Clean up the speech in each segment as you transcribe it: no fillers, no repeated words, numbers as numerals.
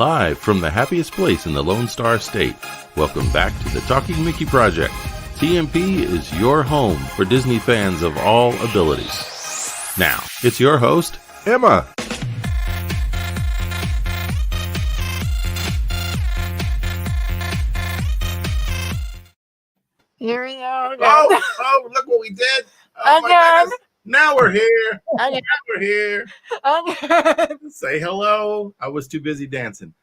Live from the happiest place in the Lone Star State, welcome back to the Talking Mickey Project. TMP is your home for Disney fans of all abilities. Now, it's your host, Emma. Here we go. Oh, look what we did. Oh, my goodness. Now we're here. Now we're here. Say hello. I was too busy dancing.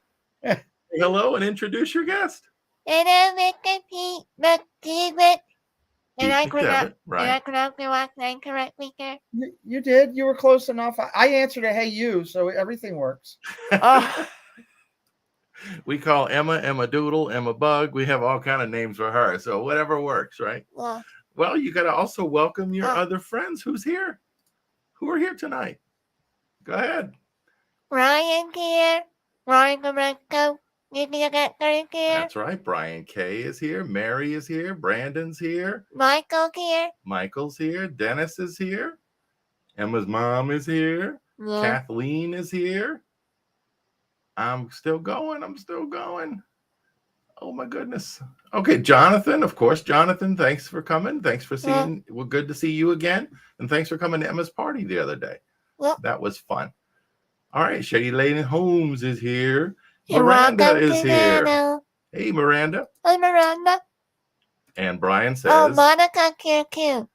Say hello and introduce your guest. Hello, Mr. Pete McDevitt. Did I McDevitt, right. Did I pronounce your last name correctly, sir? You did. You were close enough. I answered a hey you, so everything works. We call Emma Doodle, Emma Bug. We have all kind of names for her, so whatever works, right? Yeah. Well, you got to also welcome your other friends. Who's here? Who are here tonight? Go ahead. Ryan here. Ryan Lorenzo. Livia Getter is here. That's right. Brian K. is here. Mary is here. Brandon's here. Michael's here. Michael's here. Dennis is here. Emma's mom is here. Yeah. Kathleen is here. I'm still going. Oh, my goodness. Okay, Jonathan, of course. Jonathan, thanks for coming. Thanks for seeing. Well, good to see you again. And thanks for coming to Emma's party the other day. Yeah. That was fun. All right, Shady Lane Holmes is here. You're Miranda welcome is to here. Nano. Hey, Miranda. Hi, Miranda. And Brian says. Oh, Monica's here too.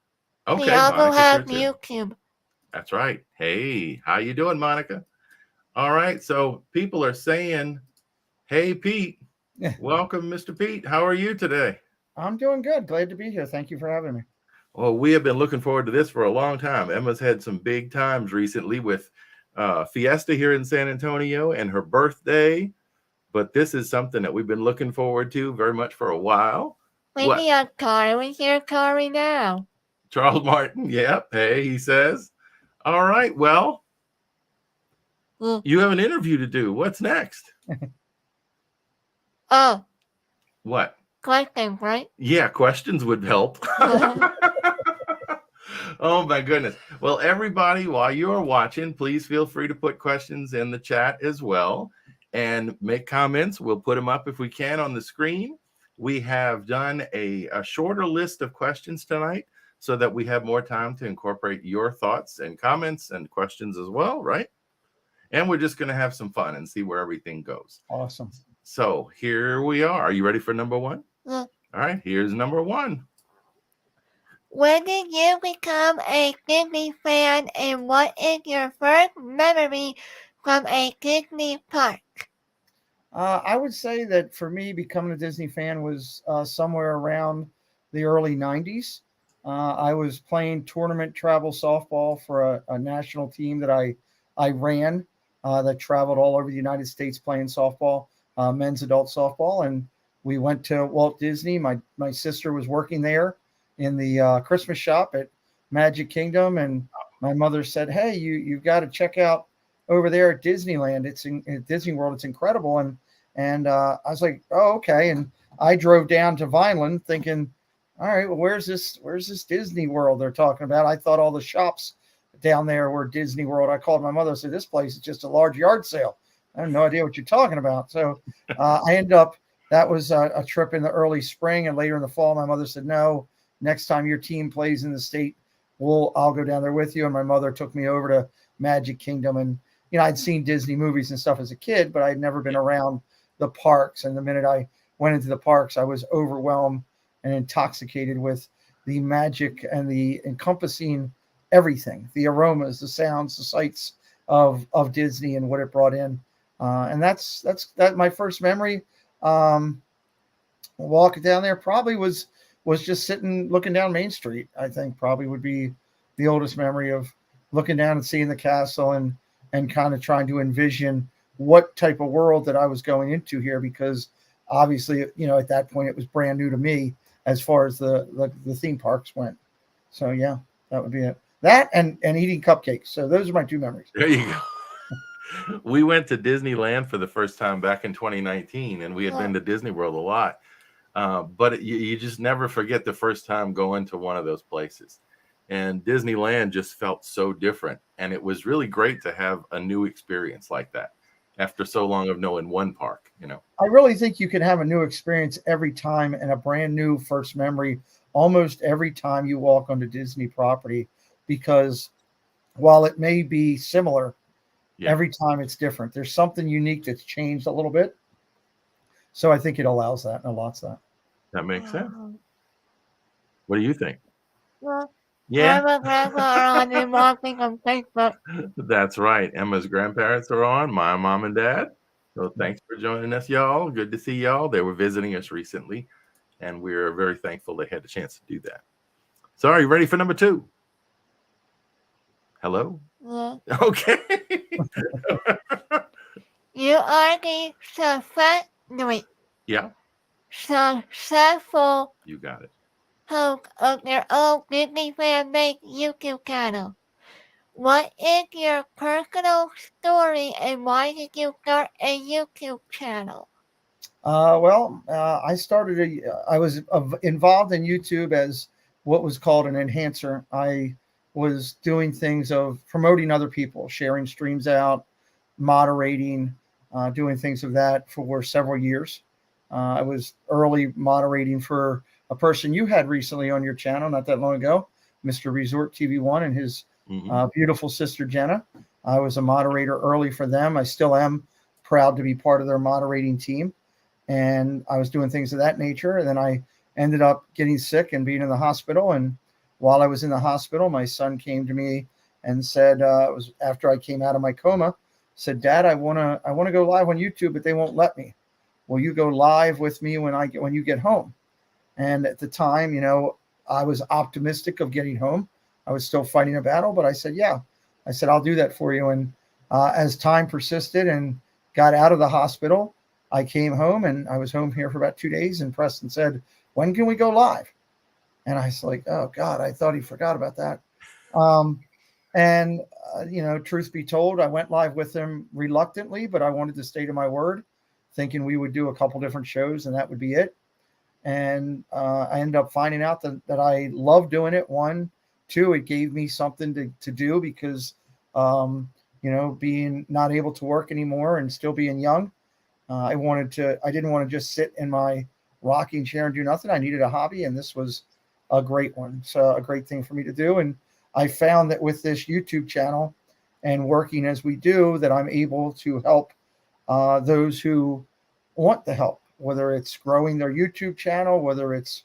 Okay, We also Monica's have here too. YouTube. That's right. Hey, how you doing, Monica? All right, so people are saying, hey, Pete. Welcome, Mr. Pete. How are you today? I'm doing good. Glad to be here. Thank you for having me. Well, we have been looking forward to this for a long time. Emma's had some big times recently with Fiesta here in San Antonio and her birthday. But this is something that we've been looking forward to very much for a while. Maybe on Kari. We hear Kari now. Charles Martin. Yep. Hey, he says. All right. Well, you have an interview to do. What's next? Oh. What? Questions, right? Yeah, questions would help. Oh, my goodness. Well, everybody, while you're watching, please feel free to put questions in the chat as well and make comments. We'll put them up if we can on the screen. We have done a shorter list of questions tonight so that we have more time to incorporate your thoughts and comments and questions as well, right? And we're just going to have some fun and see where everything goes. Awesome. So here we are. Are you ready for number one? Yeah. All right, here's number one. When did you become a Disney fan, and what is your first memory from a Disney park? I would say that for me, becoming a Disney fan was somewhere around the early 90s. I was playing tournament travel softball for a national team that I ran that traveled all over the United States playing softball, men's adult softball. And we went to Walt Disney. My sister was working there in the Christmas shop at Magic Kingdom. And my mother said, hey, you've got to check out over there at Disneyland. It's in Disney World. It's incredible. And I was like, oh, okay. And I drove down to Vineland thinking, all right, well, where's this Disney World they're talking about? I thought all the shops down there were Disney World. I called my mother and said, this place is just a large yard sale. I have no idea what you're talking about. So I ended up, that was a trip in the early spring, and later in the fall, my mother said, no, next time your team plays in the state, I'll go down there with you. And my mother took me over to Magic Kingdom. And, you know, I'd seen Disney movies and stuff as a kid, but I'd never been around the parks. And the minute I went into the parks, I was overwhelmed and intoxicated with the magic and the encompassing everything, the aromas, the sounds, the sights of Disney and what it brought in. And that's my first memory. Walking down there probably was just sitting, looking down Main Street. I think probably would be the oldest memory of looking down and seeing the castle and kind of trying to envision what type of world that I was going into here, because obviously, you know, at that point it was brand new to me as far as the theme parks went. So yeah, that would be it. That and eating cupcakes. So those are my two memories. There you go. We went to Disneyland for the first time back in 2019, and we had been to Disney World a lot. But you just never forget the first time going to one of those places. And Disneyland just felt so different. And it was really great to have a new experience like that. after so long of knowing one park, you know. I really think you can have a new experience every time and a brand new first memory almost every time you walk onto Disney property, because while it may be similar, Yeah. every time it's different. There's something unique that's changed a little bit. So I think it allows that and allows that. That makes sense. What do you think? Well, Yeah, Grandma, Grandpa are on me walking on Facebook. that's right. Emma's grandparents are on, my mom and dad. So thanks for joining us, y'all. Good to see y'all. They were visiting us recently, and we're very thankful they had a chance to do that. So are you ready for number 2? Hello? Yeah. Okay. You are the Yeah, successful you got it. host of your own Disney fan made YouTube channel. What is your personal story and why did you start a YouTube channel? I was involved in YouTube as what was called an enhancer. I was doing things of promoting other people, sharing streams out, moderating, doing things of that for several years. I was early moderating for a person you had recently on your channel not that long ago, Mr. Resort TV1 and his beautiful sister Jenna. I was a moderator early for them. I still am proud to be part of their moderating team. And I was doing things of that nature. And then I ended up getting sick and being in the hospital. And while I was in the hospital, my son came to me and said, it was after I came out of my coma, said, Dad, I want to go live on YouTube, but they won't let me. Will you go live with me when you get home? And at the time, I was optimistic of getting home. I was still fighting a battle, but I said, yeah. I said, I'll do that for you. And as time persisted and got out of the hospital, I came home, and I was home here for about 2 days, and Preston said, when can we go live? And I was like, oh God, I thought he forgot about that. Truth be told, I went live with him reluctantly, but I wanted to stay to my word, thinking we would do a couple different shows and that would be it. And I ended up finding out that I love doing it. 1, 2, it gave me something to do because, being not able to work anymore and still being young, I didn't want to just sit in my rocking chair and do nothing. I needed a hobby, and this was a great one. So a great thing for me to do. And I found that with this YouTube channel and working as we do, that I'm able to help those who want the help, whether it's growing their YouTube channel, whether it's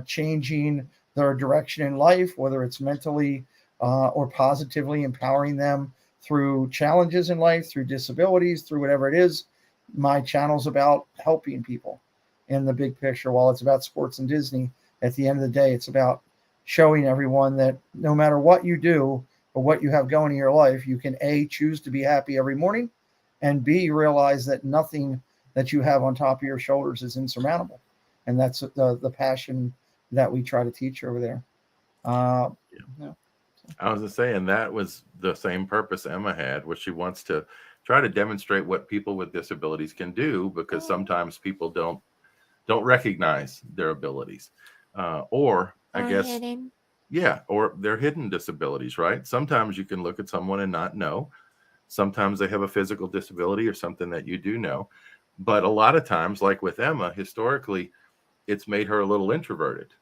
changing their direction in life, whether it's mentally or positively empowering them through challenges in life, through disabilities, through whatever it is. My channel's about helping people in the big picture. While it's about sports and Disney, at the end of the day, it's about showing everyone that no matter what you do or what you have going in your life, you can A, choose to be happy every morning, and B, realize that nothing that you have on top of your shoulders is insurmountable. And that's the passion that we try to teach over there. I was just saying that was the same purpose Emma had, which she wants to try to demonstrate what people with disabilities can do, because sometimes people don't recognize their abilities, or Hidden. or their hidden disabilities, right? Sometimes you can look at someone and not know. Sometimes they have a physical disability or something that you do know. But a lot of times, like with Emma, historically, it's made her a little introverted.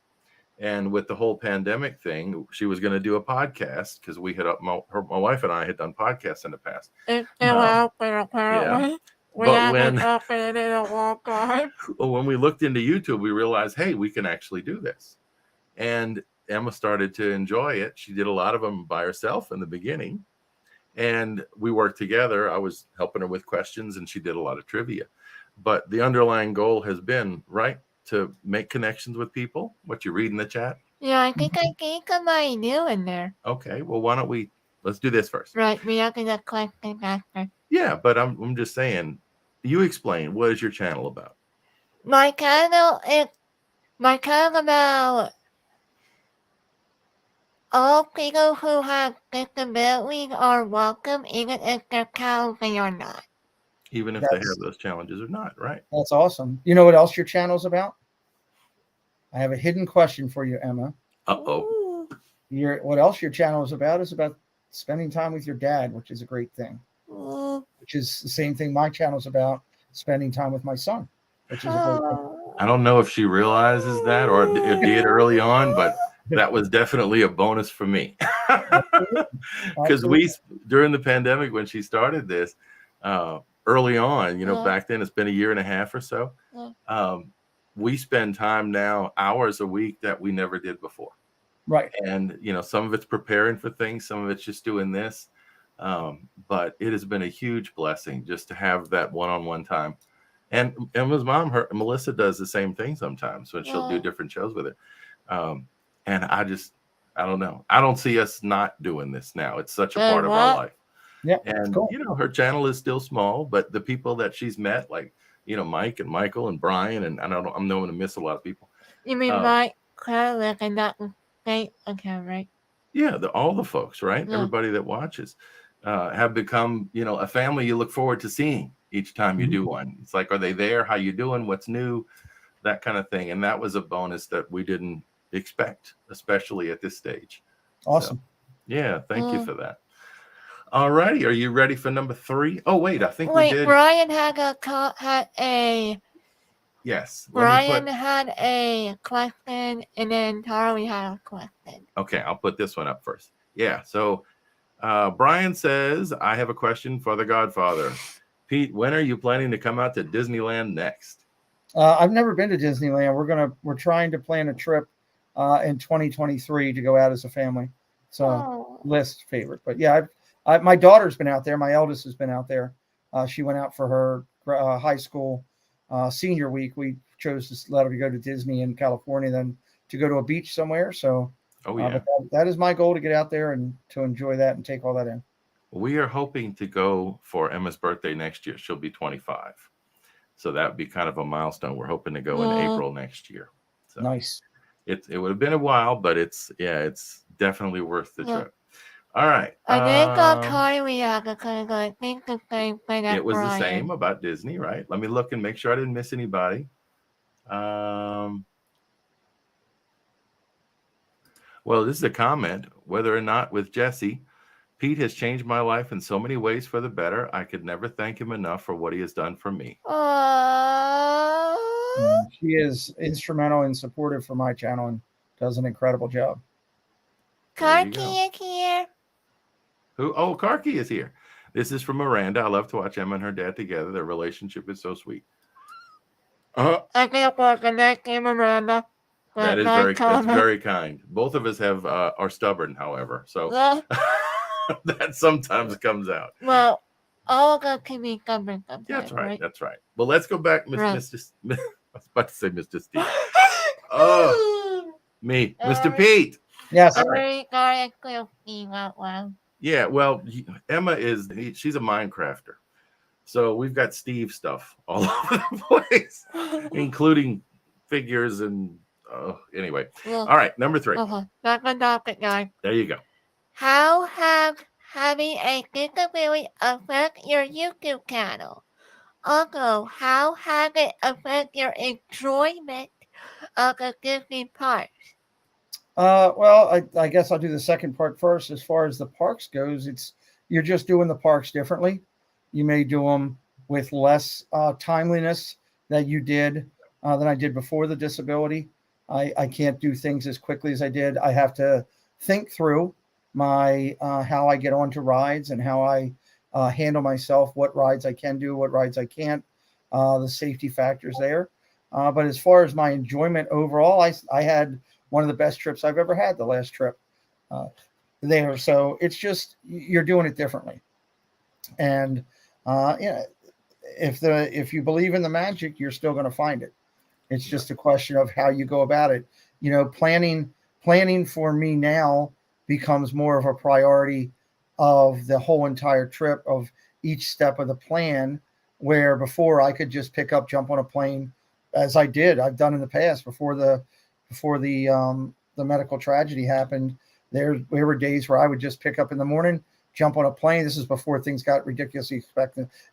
And with the whole pandemic thing, she was going to do a podcast because we had my wife and I had done podcasts in the past. It's still out there, apparently. Yeah. We But haven't opened it in a long time. when we looked into YouTube, we realized, hey, we can actually do this. And Emma started to enjoy it. She did a lot of them by herself in the beginning. And we worked together. I was helping her with questions, and she did a lot of trivia. But the underlying goal has been, right, to make connections with people. What you read in the chat? Yeah, I think I see somebody new in there. Okay, well, why don't let's do this first. Right, we are going to question after. Yeah, but I'm just saying, you explain, what is your channel about? My channel is about all people who have disabilities are welcome, even if they're challenging or not. Even if they have those challenges or not, right? That's awesome. You know what else your channel's about? I have a hidden question for you, Emma. Uh-oh. What else your channel is about spending time with your dad, which is a great thing. which is the same thing my channel's about, spending time with my son, which is a great thing. I don't know if she realizes that or did early on, but that was definitely a bonus for me. Because during the pandemic, when she started this, early on, back then, it's been a year and a half or so. We spend time now, hours a week that we never did before. Right. And, some of it's preparing for things, some of it's just doing this. But it has been a huge blessing just to have that one-on-one time. And Emma's mom, Melissa, does the same thing sometimes when she'll do different shows with her. And I don't know. I don't see us not doing this now. It's such a part of our life. Yeah. And, cool. Her channel is still small, but the people that she's met, like, Mike and Michael and Brian, and I'm going to miss a lot of people. You mean Mike, Carla, and that okay, right? Yeah, all the folks, right? Yeah. Everybody that watches have become, a family you look forward to seeing each time you do one. It's like, are they there? How you doing? What's new? That kind of thing. And that was a bonus that we didn't expect, especially at this stage. Awesome. So, yeah, thank you for that. All righty. Are you ready for number 3? Oh, wait, I think we did. Brian had a Yes. Brian had a question, and then Charlie had a question. Okay, I'll put this one up first. Yeah, so Brian says, I have a question for the Godfather. Pete, when are you planning to come out to Disneyland next? I've never been to Disneyland. We're trying to plan a trip in 2023 to go out as a family. So list favorite, but yeah, my daughter's been out there. My eldest has been out there. She went out for her high school senior week. We chose to let her go to Disney in California, then to go to a beach somewhere. So that is my goal, to get out there and to enjoy that and take all that in. We are hoping to go for Emma's birthday next year. She'll be 25. So that would be kind of a milestone. We're hoping to go in April next year. So nice. It would have been a while, but it's definitely worth the trip. All right. I think I think the same thing. It was the same about Disney, right? Let me look and make sure I didn't miss anybody. Well, this is a comment. Whether or not with Jesse, Pete has changed my life in so many ways for the better. I could never thank him enough for what he has done for me. She is instrumental and supportive for my channel and does an incredible job. Karki is here. Who? Oh, Karki is here. This is from Miranda. I love to watch Emma and her dad together. Their relationship is so sweet. I can't work the next game, Miranda. That's very kind. Both of us are stubborn, however, so that sometimes comes out. Well, all of us can be stubborn sometimes. That's right. Right? That's right. Well, let's go back, Mr. I was about to say Mr. Steve. Me, Mr. Pete. Yes. Right. Wow. Yeah. Well, Emma she's a Minecrafter, so we've got Steve stuff all over the place, including figures and. Anyway, all right, number 3. Back on topic, guys. There you go. How having a disability affect your YouTube channel? Also, how has it affect your enjoyment of the Disney parks? Well, I guess I'll do the second part first. As far as the parks goes, you're just doing the parks differently. You may do them with less timeliness than I did before the disability. I can't do things as quickly as I did. I have to think through my how I get onto rides and how I handle myself, what rides I can do, what rides I can't, the safety factors there. But as far as my enjoyment overall, I had one of the best trips I've ever had, the last trip there. So it's just, you're doing it differently. And if you believe in the magic, you're still going to find it. It's just a question of how you go about it. Planning for me now becomes more of a priority of the whole entire trip, of each step of the plan, where before I could just pick up, jump on a plane, as I've done in the past before the medical tragedy happened. There were days where I would just pick up in the morning, jump on a plane. This is before things got ridiculously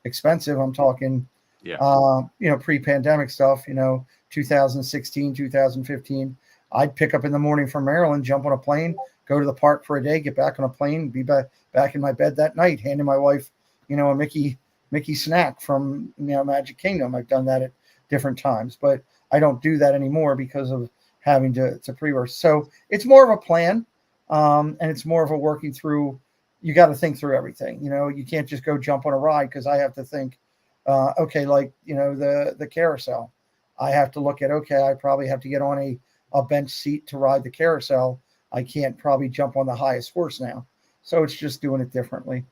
expensive. I'm talking, pre-pandemic stuff, 2016, 2015. I'd pick up in the morning from Maryland, jump on a plane, go to the park for a day, get back on a plane, be back in my bed that night, handing my wife, a Mickey Mickey Snack from Magic Kingdom. I've done that at different times, but I don't do that anymore because of having to pre-rehearse. So it's more of a plan, and it's more of a working through. You got to think through everything. You can't just go jump on a ride, because I have to think. Okay, like the carousel. I have to look at, okay, I probably have to get on a bench seat to ride the carousel. I can't probably jump on the highest horse now. So it's just doing it differently.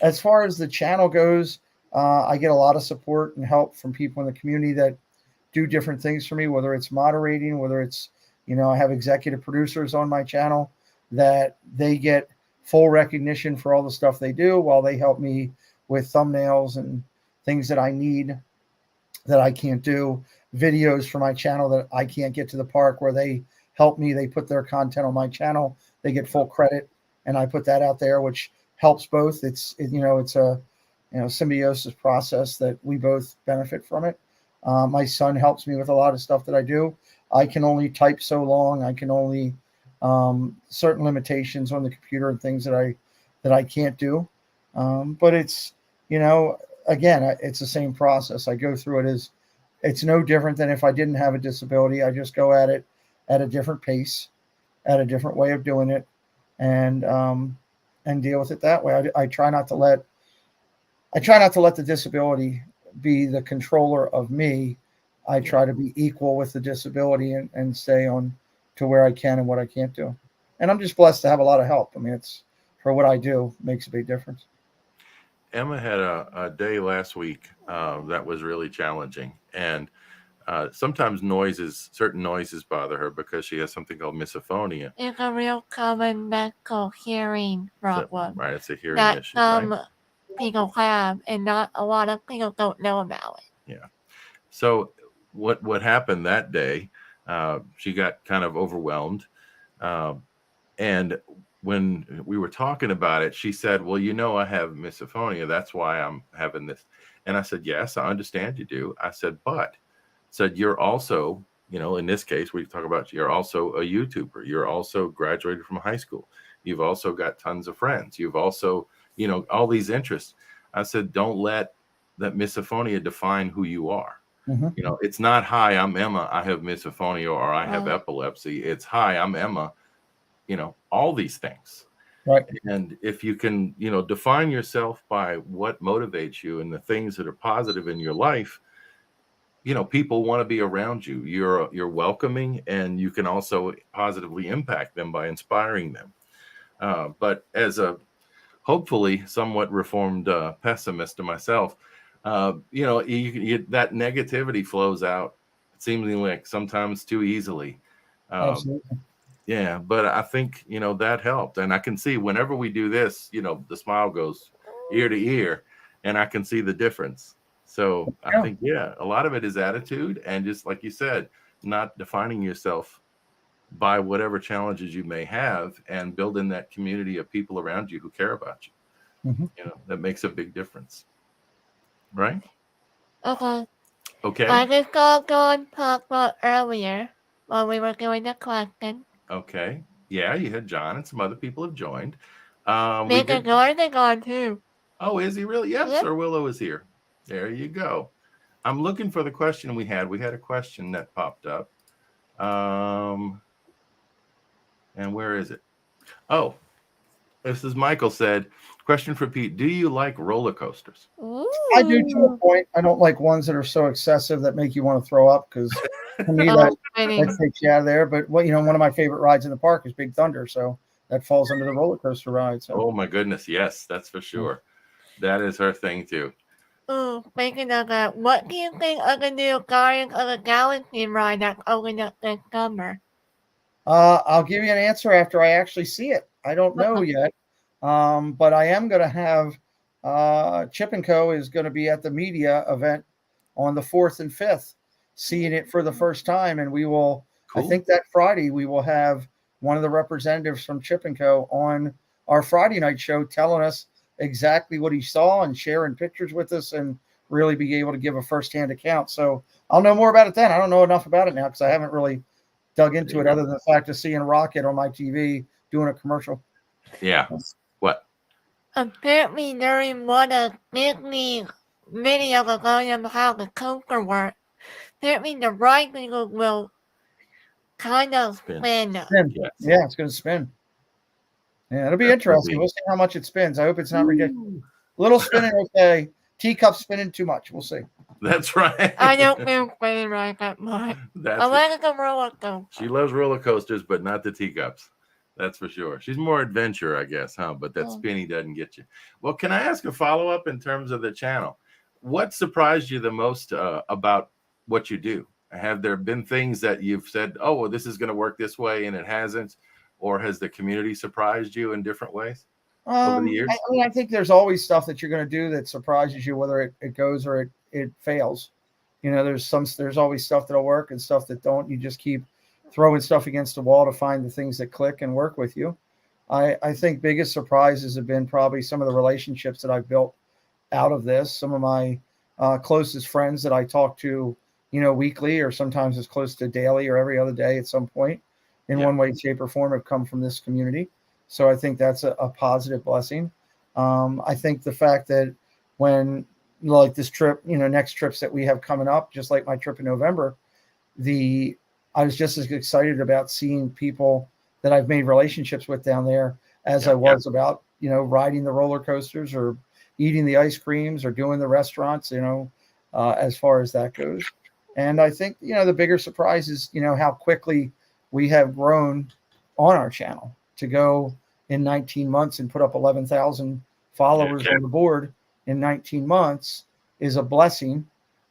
As far as the channel goes, I get a lot of support and help from people in the community that do different things for me, whether it's moderating, whether it's, I have executive producers on my channel that they get full recognition for all the stuff they do, while they help me with thumbnails and things that I need that I can't do, videos for my channel that I can't get to the park, where they help me. They put their content on my channel. They get full credit, and I put that out there, which helps both. It's a symbiosis process that we both benefit from it. My son helps me with a lot of stuff that I do. I can only type so long. I can only certain limitations on the computer and things that I can't do. But it's again, it's the same process. I go through it. It's no different than if I didn't have a disability. I just go at it at a different pace, at a different way of doing it, and deal with it that way. I try not to let the disability be the controller of me. I try to be equal with the disability and stay on to where I can and what I can't do. And I'm just blessed to have a lot of help. I mean, it's for what I do, makes a big difference. Emma had a day last week that was really challenging, and sometimes certain noises bother her because she has something called misophonia. It's a real common medical hearing problem. Right, it's a hearing that issue, right? people have, and not a lot of people don't know about it. Yeah. So what happened that day? She got kind of overwhelmed, and when we were talking about it, she said, well, I have misophonia. That's why I'm having this. And I said, yes, I understand you do. I said, you're also, in this case, we talk about you're also a YouTuber. You're also graduated from high school. You've also got tons of friends. You've also, all these interests. I said, don't let that misophonia define who you are. Mm-hmm. It's not, hi, I'm Emma, I have misophonia, or I have epilepsy. It's, hi, I'm Emma, all these things. Right. And if you can, define yourself by what motivates you and the things that are positive in your life, people want to be around you. You're welcoming, and you can also positively impact them by inspiring them. But as a hopefully somewhat reformed pessimist to myself, that negativity flows out seemingly like sometimes too easily. Absolutely. Yeah, but I think, that helped. And I can see whenever we do this, the smile goes ear to ear, and I can see the difference. So I think, a lot of it is attitude, and just like you said, not defining yourself by whatever challenges you may have, and building that community of people around you who care about you. Mm-hmm. That makes a big difference. Right? Okay. I just got on talk about earlier when we were doing the question. Okay. Yeah, you had John, and some other people have joined. Mr. Jordan gone too. Oh, is he really? Yep, Sir Willow is here. There you go. I'm looking for the question we had. We had a question that popped up. And where is it? Oh, this is Michael said, question for Pete. Do you like roller coasters? Ooh. I do to a point. I don't like ones that are so excessive that make you want to throw up, because to me that takes you out of there. But one of my favorite rides in the park is Big Thunder, so that falls under the roller coaster ride. So. Oh my goodness, yes, that's for sure. That is her thing too. Speaking of that, what do you think of the new Guardians of the Galaxy ride that's opening up this summer? I'll give you an answer after I actually see it. I don't know yet, but I am going to have Chip & Co. is going to be at the media event on the 4th and 5th, seeing it for the first time, and we will. Cool. I think that Friday we will have one of the representatives from Chip & Co. on our Friday night show, telling us exactly what he saw and sharing pictures with us, and really be able to give a firsthand account. So I'll know more about it then. I don't know enough about it now because I haven't really dug into it, other than the fact of seeing Rocket on my TV doing a commercial. Yeah. What? Apparently during one of Disney's video of going on how the coaster works, that means the right wheel will kind of Spin. spin. Yes. Yeah, it's going to spin. Yeah, it'll be That's gonna interesting. be- We'll see how much it spins. I hope it's not ridiculous. Ooh. Little spinning, okay. Teacup spinning too much. We'll see. That's right. I don't feel spinning right that much. That's I like a roller coaster. She loves roller coasters, but not the teacups. That's for sure. She's more adventure, I guess, huh? But that spinny doesn't get you. Well, can I ask a follow-up in terms of the channel? What surprised you the most about what you do? Have there been things that you've said, oh, well, this is going to work this way, and it hasn't? Or has the community surprised you in different ways over the years? I think there's always stuff that you're going to do that surprises you, whether it goes or it fails. You know, there's always stuff that'll work and stuff that don't. You just keep throwing stuff against the wall to find the things that click and work with you. I think biggest surprises have been probably some of the relationships that I've built out of this. Some of my closest friends that I talk to, you know, weekly or sometimes as close to daily or every other day at some point in one way, shape, or form have come from this community. So I think that's a positive blessing. I think the fact that when like this trip, you know, next trips that we have coming up, just like my trip in November, I was just as excited about seeing people that I've made relationships with down there as I was about, you know, riding the roller coasters or eating the ice creams or doing the restaurants, you know, as far as that goes. And I think, you know, the bigger surprise is, you know, how quickly we have grown on our channel to go in 19 months and put up 11,000 followers on the board in 19 months is a blessing.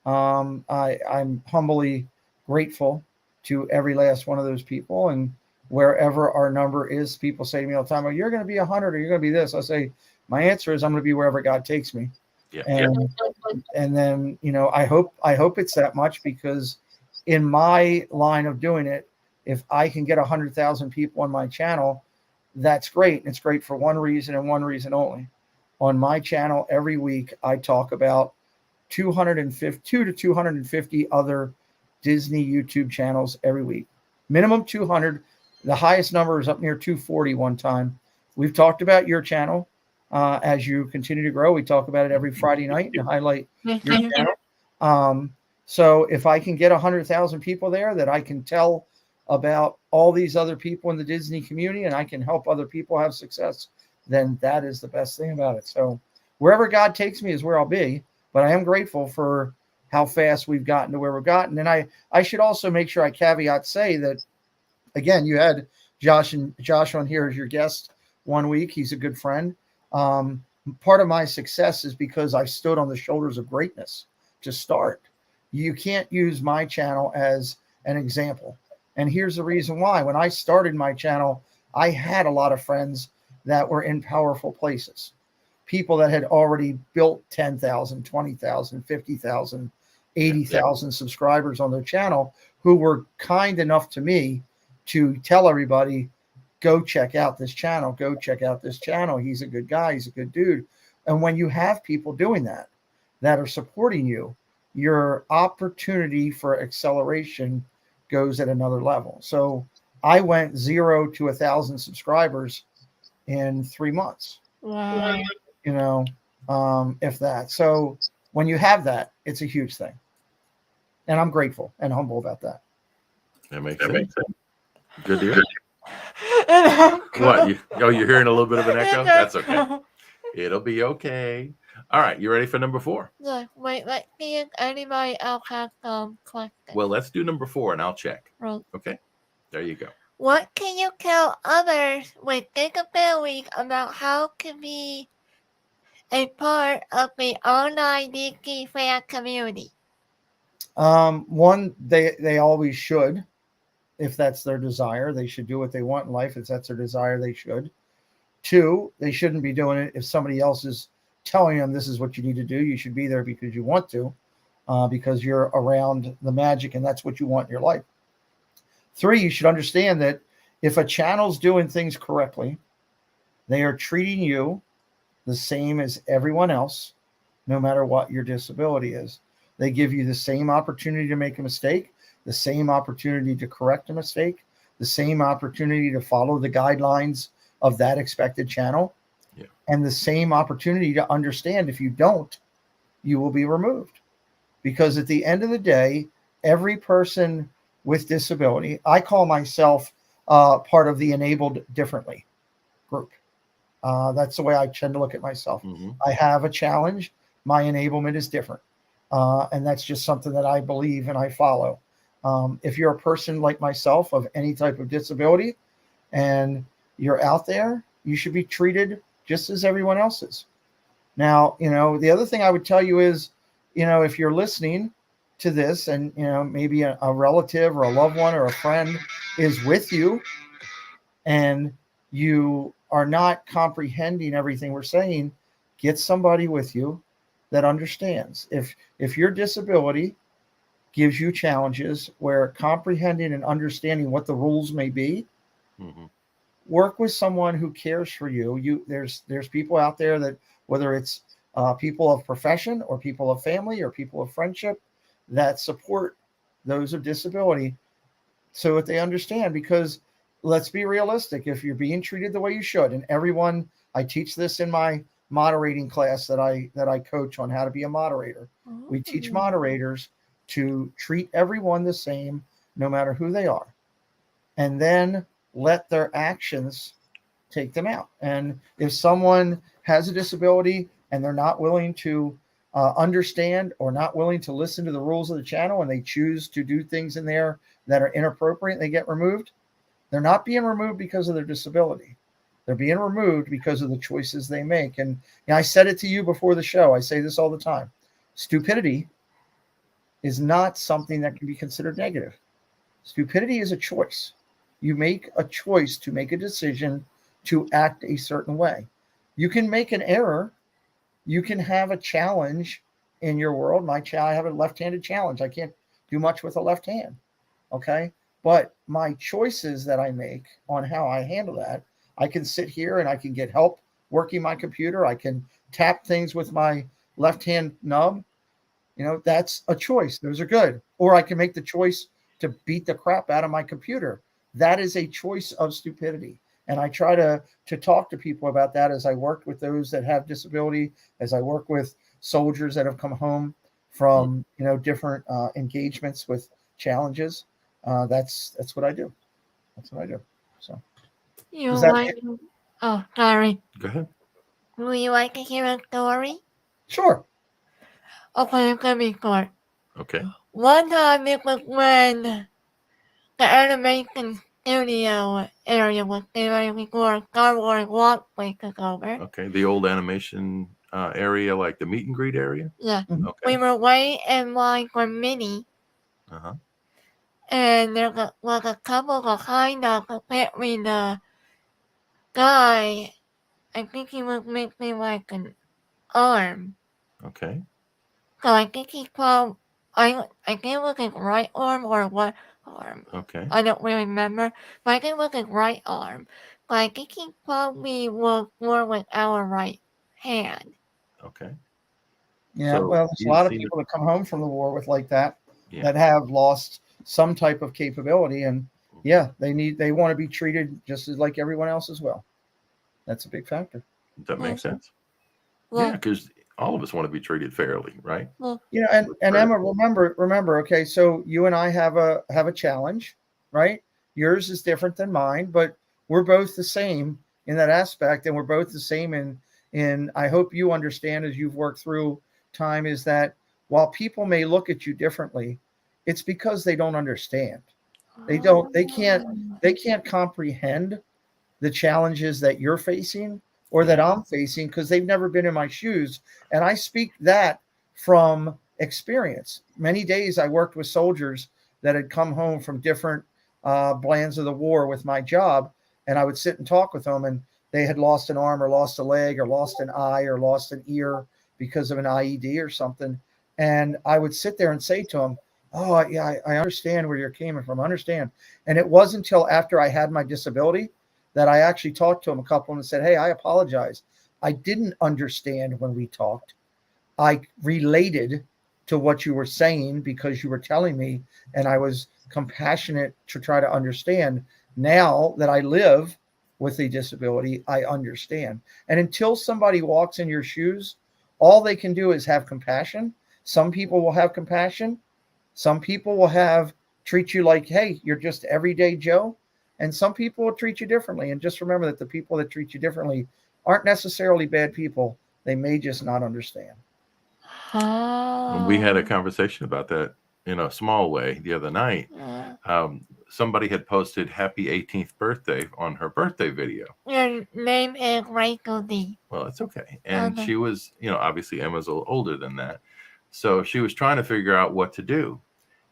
I'm humbly grateful to every last one of those people. And wherever our number is, people say to me all the time, oh, you're going to be 100 or you're going to be this. I say, my answer is I'm going to be wherever God takes me. And then, you know, I hope it's that much, because in my line of doing it, if I can get 100,000 people on my channel, that's great. And it's great for one reason and one reason only. On my channel every week, I talk about 2 to 250 other Disney YouTube channels every week. Minimum 200. The highest number is up near 240 one time. We've talked about your channel. As you continue to grow, we talk about it every Friday night and highlight your channel. So if I can get 100,000 people there that I can tell about all these other people in the Disney community and I can help other people have success, then that is the best thing about it. So wherever God takes me is where I'll be, but I am grateful for how fast we've gotten to where we've gotten. And I should also make sure I caveat say that, again, you had Josh on here as your guest one week. He's a good friend. Part of my success is because I stood on the shoulders of greatness to start. You can't use my channel as an example. And here's the reason why. When I started my channel, I had a lot of friends that were in powerful places. People that had already built 10,000, 20,000, 50,000, 80,000 subscribers on their channel, who were kind enough to me to tell everybody, go check out this channel. Go check out this channel. He's a good guy. He's a good dude. And when you have people doing that are supporting you, your opportunity for acceleration goes at another level. So I went 0 to 1,000 subscribers in 3 months. Wow. You know, if that. So when you have that, it's a huge thing. And I'm grateful and humble about that. That makes sense. Good to hear. What? You're hearing a little bit of an echo? That's okay. It'll be okay. All right. You ready for number 4? Yeah, wait, let's see if anybody else has some questions. Well, let's do number 4 and I'll check. Right. Okay. There you go. What can you tell others with disabilities about how to be a part of the online Disney fan community? One, they always should. If that's their desire, they should do what they want in life. If that's their desire, they should. 2, they shouldn't be doing it if somebody else is telling them this is what you need to do. You should be there because you want to, because you're around the magic and that's what you want in your life. 3, you should understand that if a channel's doing things correctly, they are treating you the same as everyone else, no matter what your disability is. They give you the same opportunity to make a mistake, the same opportunity to correct a mistake, the same opportunity to follow the guidelines of that expected channel, and the same opportunity to understand if you don't, you will be removed. Because at the end of the day, every person with disability, I call myself part of the enabled differently group. That's the way I tend to look at myself. Mm-hmm. I have a challenge. My enablement is different. And that's just something that I believe and I follow. If you're a person like myself of any type of disability and you're out there, you should be treated just as everyone else is. Now, the other thing I would tell you is, if you're listening to this and, maybe a relative or a loved one or a friend is with you and you are not comprehending everything we're saying, get somebody with you that understands. If your disability gives you challenges where comprehending and understanding what the rules may be, Mm-hmm. work with someone who cares for you. There's people out there that, whether it's people of profession or people of family or people of friendship, that support those of disability so that they understand. Because let's be realistic, if you're being treated the way you should, and everyone, I teach this in my moderating class that I coach on how to be a moderator. We teach moderators to treat everyone the same, no matter who they are, and then let their actions take them out. And if someone has a disability and they're not willing to understand or not willing to listen to the rules of the channel, and they choose to do things in there that are inappropriate, they get removed. They're not being removed because of their disability. They're being removed because of the choices they make. And I said it to you before the show. I say this all the time. Stupidity is not something that can be considered negative. Stupidity is a choice. You make a choice to make a decision to act a certain way. You can make an error. You can have a challenge in your world. I have a left-handed challenge. I can't do much with a left hand. Okay. But my choices that I make on how I handle that, I can sit here and I can get help working my computer. I can tap things with my left-hand nub. That's a choice. Those are good. Or I can make the choice to beat the crap out of my computer. That is a choice of stupidity. And I try to talk to people about that as I work with those that have disability, as I work with soldiers that have come home from, different engagements with challenges. That's what I do. That's what I do. So You does that like? Oh, sorry. Go ahead. Would you like to hear a story? Sure. Okay, it's gonna be short. Okay. One time it was when the animation studio area was there before Star Wars Walt took over. Okay. The old animation area, like the meet and greet area. Yeah. Mhm. Okay. We were waiting in line for Minnie, Uh-huh. and there was a couple behind us apparently the guy, I think he was missing like an arm. Okay. So I think he called, I think it was his right arm or what arm. Okay. I don't really remember, but I think it was his right arm. But I think he probably was more with our right hand. Okay. Yeah. So Well, there's a you've lot of seen it. people that come home from the war with like that, Yeah. that have lost some type of capability. And yeah, they want to be treated just as like everyone else as well. That's a big factor. That makes sense. Well, Yeah, because all of us want to be treated fairly, right? well, And Right. Emma, remember, okay, so you and I have a challenge, right? Yours is different than mine, but we're both the same in that aspect, and we're both the same in I hope you understand as you've worked through time, is that while people may look at you differently, it's because they don't understand. They can't comprehend the challenges that you're facing or that I'm facing because they've never been in my shoes. And I speak that from experience. Many days I worked with soldiers that had come home from different lands of the war with my job, and I would sit and talk with them, and they had lost an arm or lost a leg or lost an eye or lost an ear because of an IED or something. And I would sit there and say to them, oh, yeah, I understand where you're coming from. I understand. And it wasn't until after I had my disability that I actually talked to them, a couple of them, and said, hey, I apologize. I didn't understand when we talked. I related to what you were saying because you were telling me, and I was compassionate to try to understand. Now that I live with a disability, I understand. And until somebody walks in your shoes all they can do is have compassion. Some people will have compassion. Some people will treat you like, hey, you're just everyday Joe. And some people will treat you differently. And just remember that the people that treat you differently aren't necessarily bad people. They may just not understand. We had a conversation about that in a small way the other night. Somebody had posted happy 18th birthday on her birthday video. Your name is Rachel D. Well, it's okay. And she was, obviously Emma's a little older than that. So she was trying to figure out what to do.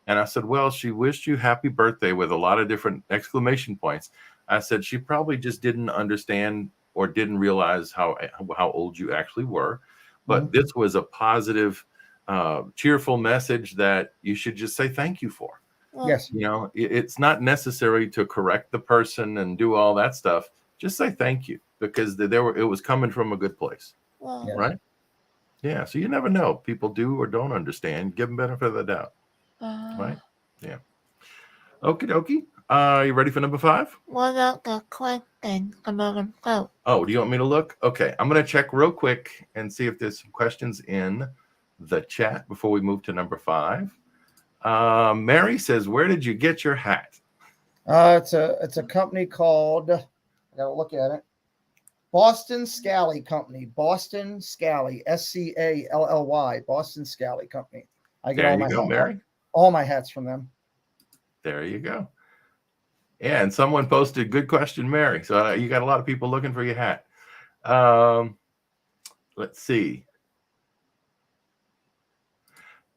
And I said, well, she wished you happy birthday with a lot of different exclamation points. I said, she probably just didn't understand or didn't realize how old you actually were. But this was a positive, cheerful message that you should just say thank you for. Yes. It's not necessary to correct the person and do all that stuff. Just say thank you, because it was coming from a good place. Yes. Right? Yeah. So you never know. People do or don't understand. Give them benefit of the doubt. Right? Yeah. Okie dokie. You ready for number 5? What are the questions? Oh, do you want me to look? Okay. I'm going to check real quick and see if there's some questions in the chat before we move to number 5. Mary says, where did you get your hat? It's a company called, I got to look at it, Boston Scally Company. Boston Scally, Scally, Boston Scally Company. I get all my hats from them. There you go. Yeah, and someone posted, good question, Mary. So you got a lot of people looking for your hat. Let's see.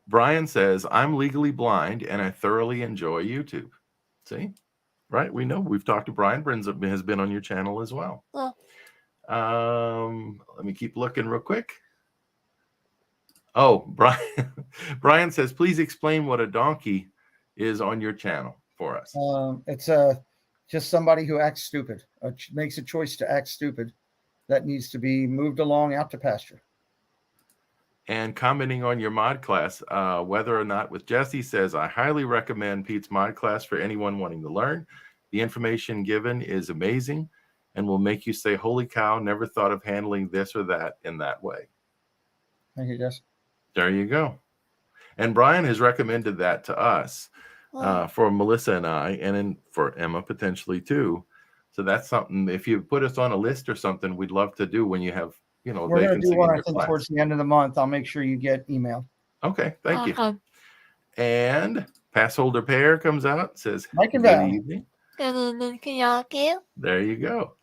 Brian says, I'm legally blind and I thoroughly enjoy YouTube. See? Right? We know. We've talked to Brian. Brian has been on your channel as well. Let me keep looking real quick. Oh, Brian says, please explain what a donkey is on your channel for us. It's just somebody who acts stupid, makes a choice to act stupid, that needs to be moved along out to pasture. And commenting on your mod class, whether or not with Jesse, says, I highly recommend Pete's mod class for anyone wanting to learn. The information given is amazing and will make you say, holy cow, never thought of handling this or that in that way. Thank you, Jesse. There you go. And Brian has recommended that to us for Melissa and I, and then for Emma potentially too. So that's something, if you put us on a list or something, we'd love to do when you have, we're going to do one, I think, towards the end of the month. I'll make sure you get emailed. Okay, thank you. And pass holder pair comes out, says, Mike and good Val. evening. Good evening to y'all too. There you go.